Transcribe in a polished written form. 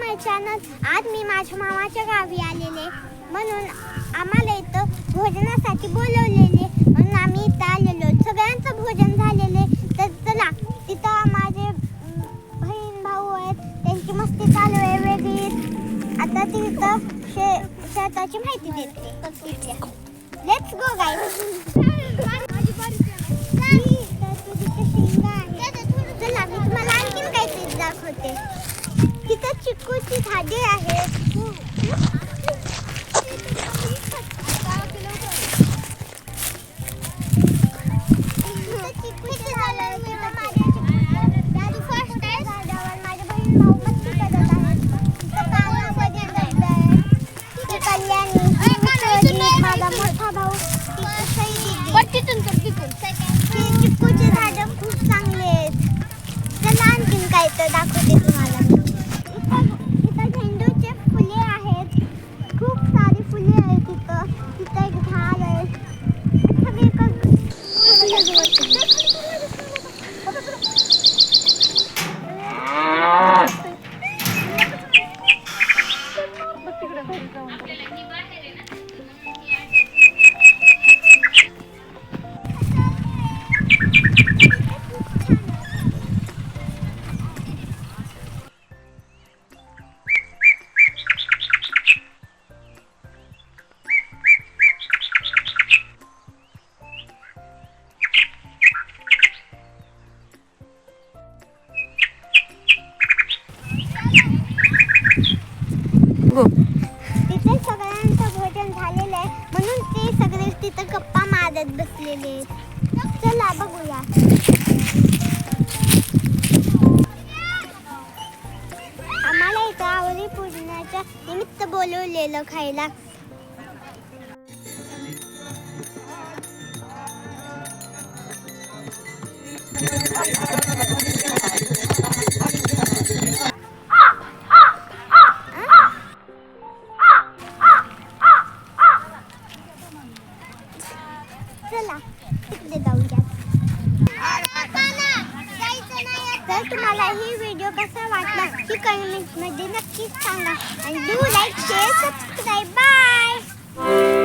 माय channel. आज मी माझ्या मामाच्या गावी आलेले, म्हणून आम्हाला इथं भोजनासाठी बोलवलेले, म्हणून आम्ही इथं आलेलो. सगळ्यांचं भोजन झालेले. तर चला, तिथं माझे बहीण भाऊ आहेत, त्यांची मस्ती चालू आहे वेगळीच. आता तिथं शेताची माहिती देते. Let's go guys. चला, मी तुम्हाला आणखीन काहीतरी दाखवते. तिथं चिकूची झाडे आहेत. चिकूची झाडं खूप चांगले आहेत. चला आणखीन काय तर दाखवते तुम्हाला. इथं झेंडूचे फुले आहेत. खूप सारी फुले आहेत तिथं एक झाड आहे. तिथे सगळ्यांचं भोजन झालेलं आहे, म्हणून ते सगळे तिथं गप्पा मारत बसलेले आहेत. चला बघूया. आम्हाला इथं आवडी पूजनाच्या निमित्त बोलवलेलं खायला. चला तिकडे जाऊया. तर तुम्हाला ही व्हिडिओ कसा वाटला ही कमेंटमध्ये नक्कीच सांगा. आणि do like, share, subscribe. Bye.